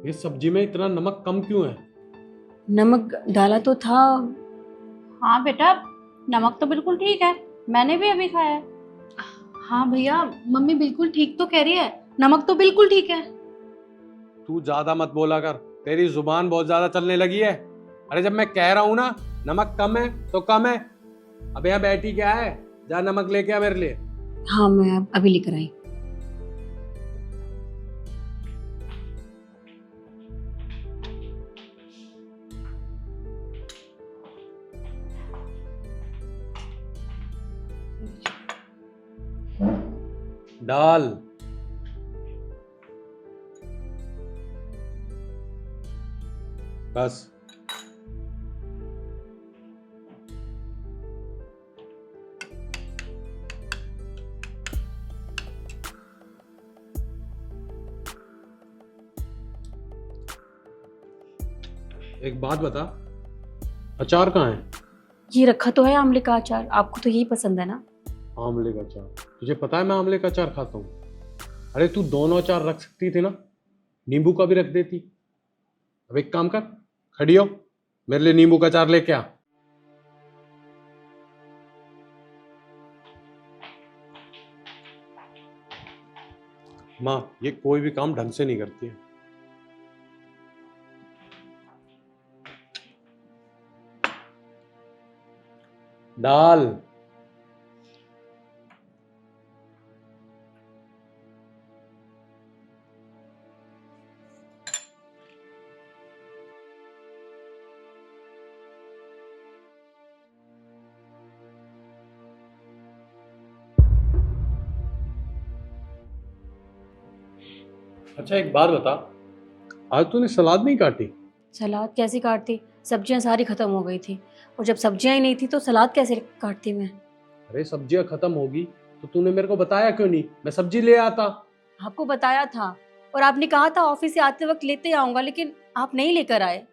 ये सब्जी में इतना नमक कम क्यों है? नमक डाला तो था। हाँ बेटा, नमक तो बिल्कुल ठीक है। मैंने भी अभी खाया है। हाँ भैया, मम्मी बिल्कुल ठीक तो कह रही है, नमक तो बिल्कुल ठीक है। तू ज्यादा मत बोला कर, तेरी जुबान बहुत ज्यादा चलने लगी है। अरे जब मैं कह रहा हूं ना नमक कम है तो कम है। अब यहाँ बैठी क्या है? जा नमक लेके आ मेरे लिए। हाँ, मैं अभी लेकर आई। डाल। बस। एक बात बता, अचार कहाँ है? ये रखा तो है आंवले का अचार, आपको तो यही पसंद है ना। आंवले का अचार? तुझे पता है मैं आंवले का अचार खाता हूँ। अरे तू दोनों अचार रख सकती थी ना, नींबू का भी रख देती। अब एक काम कर, खड़ी हो, मेरे लिए नींबू का अचार लेके आ। माँ ये कोई भी काम ढंग से नहीं करती है। डाल। अच्छा एक बात बता, आज तूने सलाद नहीं काटी? सलाद कैसे काटती, सब्जियां सारी खत्म हो गई थी। और जब सब्जियां ही नहीं थी तो सलाद कैसे काटती मैं। अरे सब्जियां खत्म होगी तो तूने मेरे को बताया क्यों नहीं? मैं सब्जी ले आता। आपको बताया था और आपने कहा था ऑफिस से आते वक्त लेते आऊंगा, लेकिन आप नहीं लेकर आए।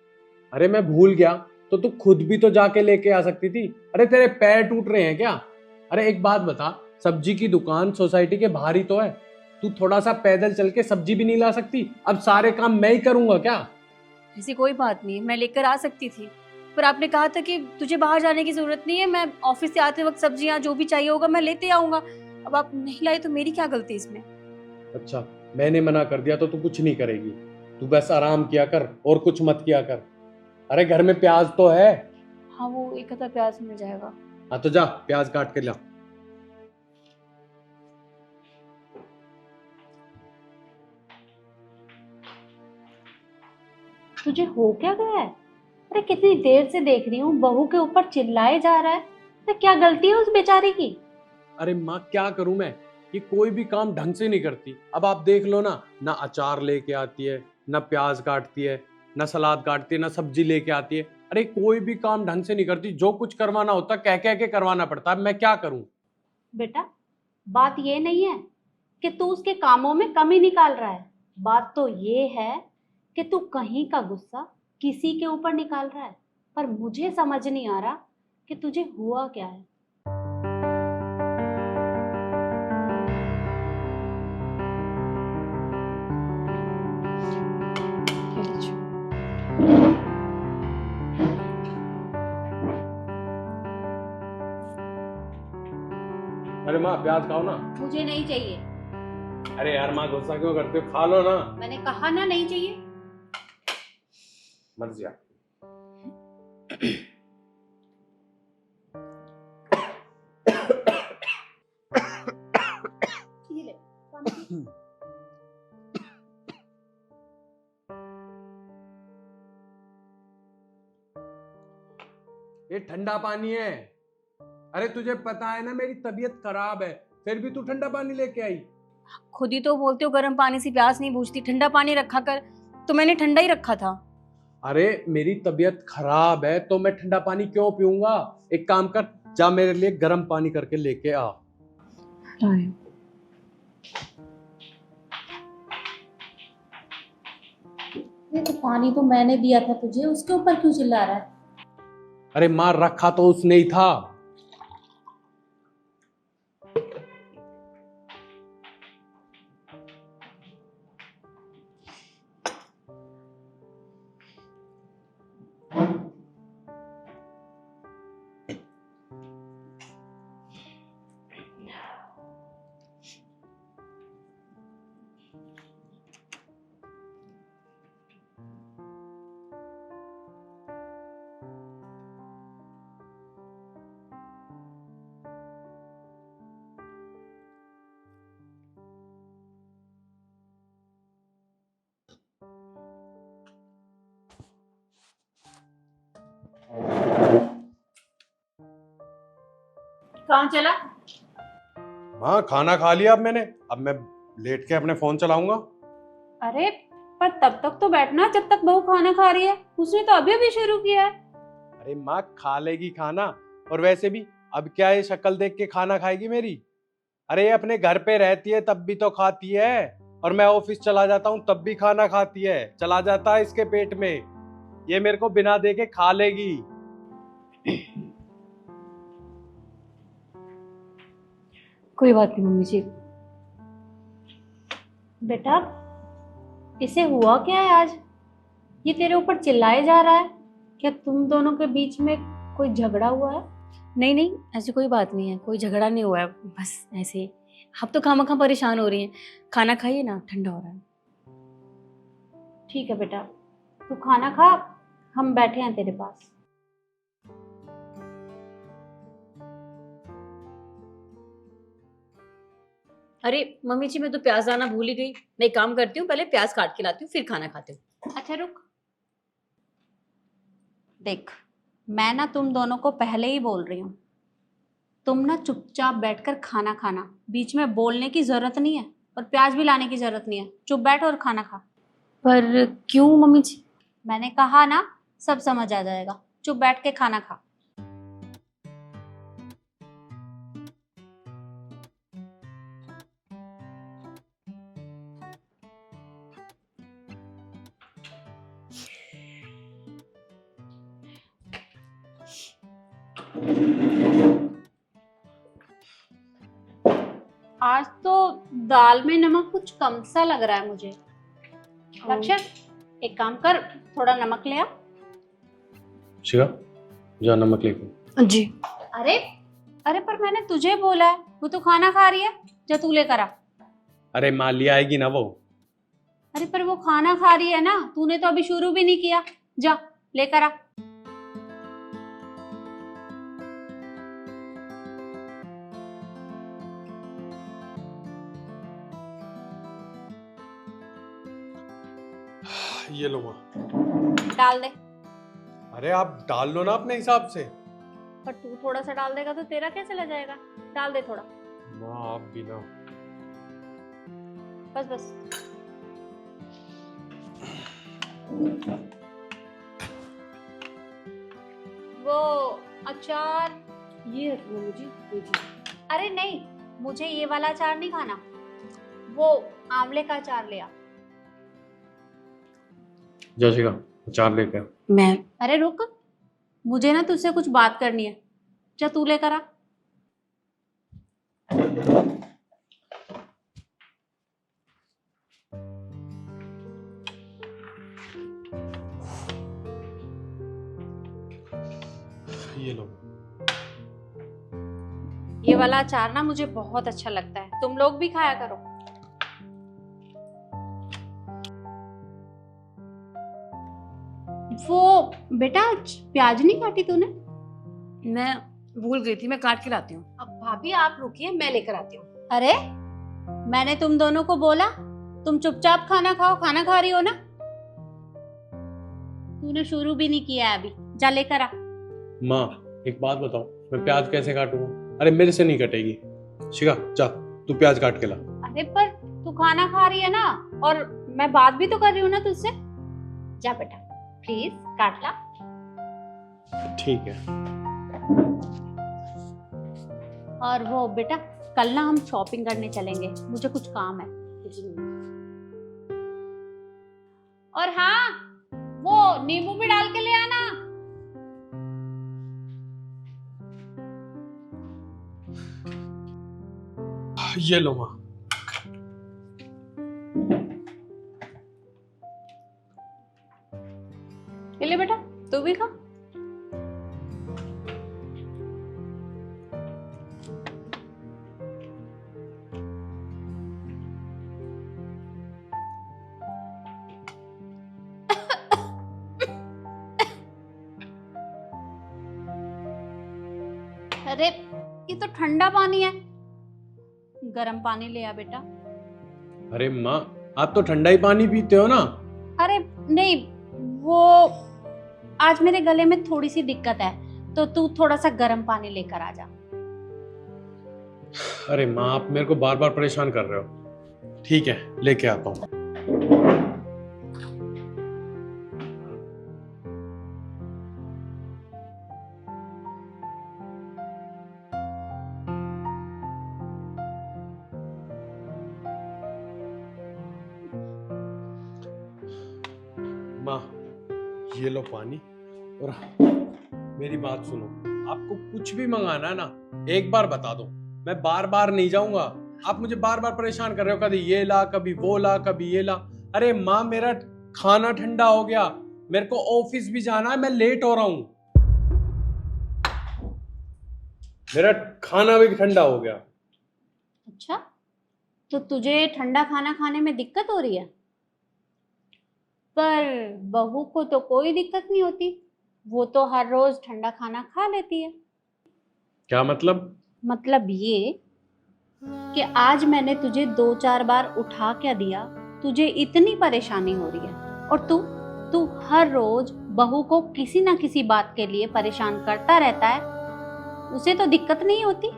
अरे मैं भूल गया तो तू खुद भी तो जाके लेके आ सकती थी। अरे तेरे पैर टूट रहे हैं क्या? अरे एक बात बता, सब्जी की दुकान सोसाइटी के बाहर ही तो है। तू थोड़ा सा पैदल चल के सब्जी भी नहीं ला सकती? अब सारे काम मैं ही करूंगा क्या? ऐसी कोई बात नहीं, मैं लेकर आ सकती थी। पर आपने कहा था कि तुझे बाहर जाने की जरूरत नहीं है, मैं ऑफिस से आते वक्त सब्जियां जो भी चाहिए होगा मैं लेते आऊंगा। अब आप नहीं लाए तो मेरी क्या गलती इसमें। अच्छा, मैंने मना कर दिया तो तू कुछ नहीं करेगी? तू बस आराम किया कर और कुछ मत किया कर। अरे घर में प्याज तो है। हाँ, वो एक आधा प्याज मिल जाएगा। हाँ तो जा प्याज काट के ला। तुझे हो क्या गया है? अरे कितनी देर से देख रही हूँ, बहू के ऊपर चिल्लाए जा रहा है। तो क्या गलती है उस बेचारी की? अरे माँ क्या करूं मैं, ये कोई भी काम ढंग से नहीं करती। अब आप देख लो ना, ना अचार लेके आती है, ना प्याज काटती है, ना सलाद काटती है, ना सब्जी लेके आती है। अरे कोई भी काम ढंग से नहीं करती। जो कुछ करवाना होता कह कह के करवाना पड़ता है। मैं क्या करूं? बेटा, बात ये नहीं है कि तू उसके कामों में कमी निकाल रहा है। बात तो ये है कि तू कहीं का गुस्सा किसी के ऊपर निकाल रहा है। पर मुझे समझ नहीं आ रहा कि तुझे हुआ क्या है। ये लीजिए। अरे माँ प्याज खाओ ना। मुझे नहीं चाहिए। अरे यार माँ गुस्सा क्यों करते हो, खा लो ना। मैंने कहा ना, नहीं चाहिए। मर्जी। ये ले, पानी पी। ये ठंडा पानी है। अरे तुझे पता है ना मेरी तबीयत खराब है, फिर भी तू ठंडा पानी लेके आई। खुद ही तो बोलते हो गर्म पानी से प्यास नहीं बुझती, ठंडा पानी रखा कर। तो मैंने ठंडा ही रखा था। अरे मेरी तबीयत खराब है तो मैं ठंडा पानी क्यों पीऊंगा? एक काम कर, जा मेरे लिए गर्म पानी करके लेके आ। ये तो पानी तो मैंने दिया था तुझे, उसके ऊपर क्यों चिल्ला रहा है? अरे मार रखा तो उसने ही था। कहाँ चला? हाँ खाना खा लिया अब मैंने, अब मैं लेट के अपने फोन चलाऊंगा। अरे पर तब तक तो बैठना जब तक बहू खाना खा रही है। उसने तो अभी अभी शुरू किया है। अरे माँ खा लेगी खाना, और वैसे भी अब क्या ये शक्ल देख के खाना खाएगी मेरी? अरे ये अपने घर पे रहती है तब भी तो खाती है, और मैं ऑफिस चला जाता हूँ तब भी खाना खाती है, चला जाता है इसके पेट में। ये मेरे को बिना देखे खा लेगी। कोई बात नहीं मम्मी जी। बेटा इसे हुआ क्या है आज? ये तेरे ऊपर चिल्लाए जा रहा है। क्या तुम दोनों के बीच में कोई झगड़ा हुआ है? नहीं नहीं, ऐसी कोई बात नहीं है, कोई झगड़ा नहीं हुआ है, बस ऐसे ही। आप तो खामखा परेशान हो रही हैं। खाना खाइए ना, ठंडा हो रहा है। ठीक है बेटा, तू खाना खा, हम बैठे हैं तेरे पास। अरे मम्मी जी, मैं तो प्याज लाना भूल ही गई। मैं एक काम करती हूँ, पहले प्याज काट के लाती हूँ, फिर खाना खाती हूँ। अच्छा रुक, देख मैं ना तुम दोनों को पहले ही बोल रही हूँ, तुम ना चुपचाप बैठकर खाना खाना, बीच में बोलने की जरूरत नहीं है और प्याज भी लाने की जरूरत नहीं है। चुप बैठ और खाना खा। पर क्यों मम्मी जी? मैंने कहा ना, सब समझ आ जाएगा। चुप बैठ के खाना खा। आज तो दाल में नमक कुछ कम सा लग रहा है मुझे। लक्ष्य एक काम कर, थोड़ा नमक ले आ। शिवा जा नमक लेके। जी। अरे अरे पर मैंने तुझे बोला है, वो तो खाना खा रही है, जा तू लेकर आ। अरे माँ ले आएगी ना वो। अरे पर वो खाना खा रही है ना, तूने तो अभी शुरू भी नहीं किया। जा लेकर आ। ये लो माँ। डाल दे। अरे आप डाल लो ना अपने हिसाब से। पर तू थोड़ा सा डाल देगा तो तेरा कैसे लग जाएगा? डाल दे थोड़ा। माँ आप भी ना। बस बस। वो अचार ये मम्मी जी, ये जी। अरे नहीं, मुझे ये वाला अचार नहीं खाना, वो आंवले का अचार ले आ। जा शिवा अचार लेके आ। मैं अरे रुक, मुझे ना तुझसे कुछ बात करनी है। जा तू लेकर आ। ये लो। ये वाला अचार ना मुझे बहुत अच्छा लगता है, तुम लोग भी खाया करो। वो बेटा प्याज नहीं काटी तूने? मैं भूल गई थी, मैं काट के लाती हूँ। अब भाभी आप रुकिए, मैं लेकर आती हूँ। अरे मैंने तुम दोनों को बोला तुम चुपचाप खाना खाओ, खाना खा रही हो ना। तूने शुरू भी नहीं किया है अभी, जा लेकर आ। माँ एक बात बताओ, मैं प्याज कैसे काटूंगा? अरे मेरे से नहीं कटेगी। शिवा जा तू प्याज काट के ला। अरे पर तू खाना खा रही है ना, और मैं बात भी तो कर रही हूँ ना तुझसे। जा बेटा प्लीज काट ला। ठीक है। और वो बेटा कल ना हम शॉपिंग करने चलेंगे, मुझे कुछ काम है। और हाँ, वो नींबू भी डाल के ले आना। ये लो माँ। ये ले बेटा, तू भी खा। अरे ये तो ठंडा पानी है, गर्म पानी ले आ बेटा। अरे माँ आप तो ठंडा ही पानी पीते हो ना। अरे नहीं, वो आज मेरे गले में थोड़ी सी दिक्कत है, तो तू थोड़ा सा गर्म पानी लेकर आ जा। अरे माँ, आप मेरे को बार बार परेशान कर रहे हो। ठीक है, लेके आता हूँ। माँ, ये लो पानी। और मेरी बात सुनो, आपको कुछ भी मंगाना है ना, एक बार बता दो, मैं बार बार नहीं जाऊंगा। आप मुझे बार बार परेशान कर रहे हो, कभी ये ला, कभी वो ला, कभी ये ला। अरे माँ, मेरा खाना ठंडा हो गया, मेरे को ऑफिस भी जाना है, मैं लेट हो रहा हूँ। मेरा खाना भी ठंडा हो गया। अच्छा, तो तुझे ठंडा खाना खाने में दिक्कत हो रही है? पर बहू को तो कोई दिक्कत नहीं होती, वो तो हर रोज ठंडा खाना खा लेती है। क्या मतलब? मतलब ये कि आज मैंने तुझे 2-4 बार उठा क्या दिया, तुझे इतनी परेशानी हो रही है। और तू हर रोज बहू को किसी ना किसी बात के लिए परेशान करता रहता है, उसे तो दिक्कत नहीं होती।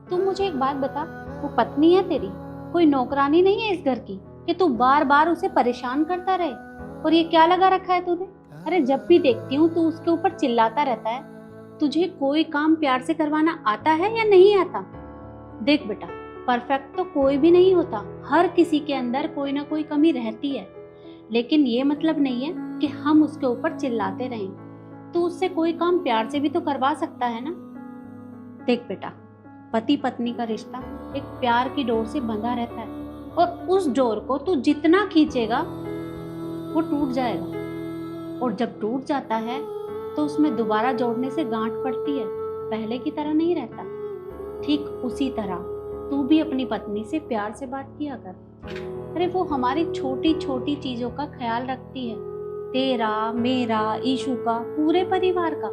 तू मुझे एक बात बता, वो पत्नी है तेरी, कोई नौकरानी नहीं है इस घर की कि तू बार बार उसे परेशान करता रहे। और ये क्या लगा रखा है तूने? अरे जब भी देखती हूँ तू उसके ऊपर चिल्लाता रहता है। तुझे कोई काम प्यार से करवाना आता है या नहीं आता? देख बेटा, परफेक्ट तो कोई भी नहीं होता, हर किसी के अंदर कोई ना कोई कमी रहती है, लेकिन ये मतलब नहीं है कि हम उसके ऊपर चिल्लाते रहें। तू उससे कोई काम प्यार से भी तो करवा सकता है ना। देख बेटा, पति पत्नी का रिश्ता एक प्यार की डोर से बंधा रहता है, और उस डोर को तू जितना खींचेगा वो टूट जाएगा। और जब टूट जाता है तो उसमें दोबारा जोड़ने से गांठ पड़ती है, पहले की तरह नहीं रहता। ठीक उसी तरह तू भी अपनी पत्नी से प्यार से बात किया कर। अरे वो हमारी छोटी छोटी चीजों का ख्याल रखती है, तेरा, मेरा, ईशु का, पूरे परिवार का।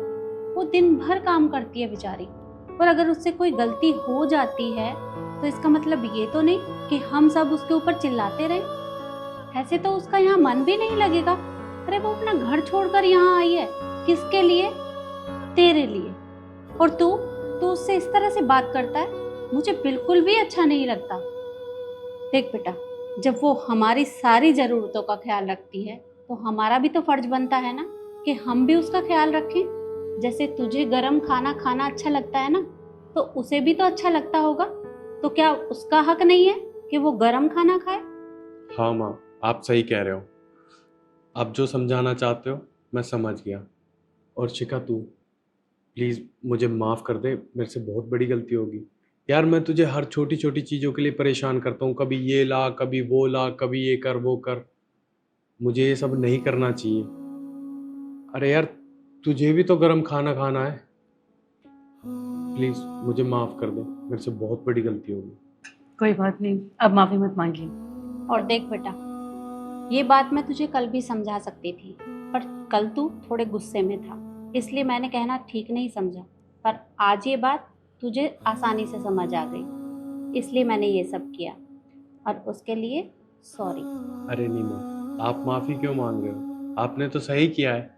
वो दिन भर काम करती है बेचारी, और अगर उससे कोई गलती हो जाती है तो इसका मतलब ये तो नहीं कि हम सब उसके ऊपर चिल्लाते रहें। ऐसे तो उसका यहाँ मन भी नहीं लगेगा। अरे वो अपना घर छोड़कर यहाँ आई है, किसके लिए? तेरे लिए। और तू उससे इस तरह से बात करता है, मुझे बिल्कुल भी अच्छा नहीं लगता। देख बेटा, जब वो हमारी सारी जरूरतों का ख्याल रखती है तो हमारा भी तो फर्ज बनता है ना कि हम भी उसका ख्याल रखें। जैसे तुझे गरम खाना खाना अच्छा लगता है ना, तो उसे भी तो अच्छा लगता होगा। तो क्या उसका हक नहीं है कि वो गरम खाना खाए? हाँ माँ, आप सही कह रहे हो। आप जो समझाना चाहते हो मैं समझ गया। और शिखा, तू प्लीज़ मुझे माफ़ कर दे, मेरे से बहुत बड़ी गलती होगी। यार, मैं तुझे हर छोटी छोटी चीज़ों के लिए परेशान करता हूँ, कभी ये ला, कभी वो ला, कभी ये कर वो कर। मुझे ये सब नहीं करना चाहिए। अरे यार, तुझे भी तो गर्म खाना खाना है। प्लीज़ मुझे माफ़ कर दे, मेरे से बहुत बड़ी गलती होगी। कोई बात नहीं, अब माफी मत मांगिए। और देख बेटा, ये बात मैं तुझे कल भी समझा सकती थी, पर कल तू थोड़े गुस्से में था, इसलिए मैंने कहना ठीक नहीं समझा। पर आज ये बात तुझे आसानी से समझ आ गई, इसलिए मैंने ये सब किया, और उसके लिए सॉरी। अरे नहीं माँ, आप माफ़ी क्यों मांग रहे हो? आपने तो सही किया है।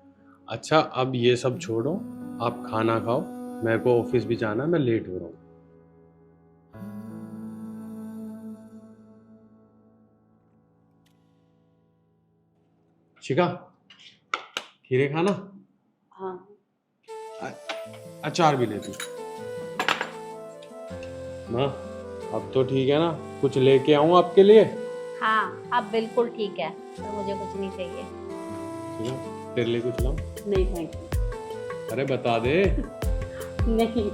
अच्छा, अब ये सब छोड़ो, आप खाना खाओ, मेरे को ऑफिस भी जाना है, मैं लेट हो रहा हूँ। शिखा, खीरे खाना? हाँ, अचार भी लेती। माँ, अब तो ठीक है ना? कुछ लेके आऊँ आपके लिए? हाँ, अब बिल्कुल ठीक है, तो मुझे कुछ नहीं चाहिए। शिखा, तेरे लिए कुछ लाऊं? नहीं थैंक यू। अरे बता दे। नहीं।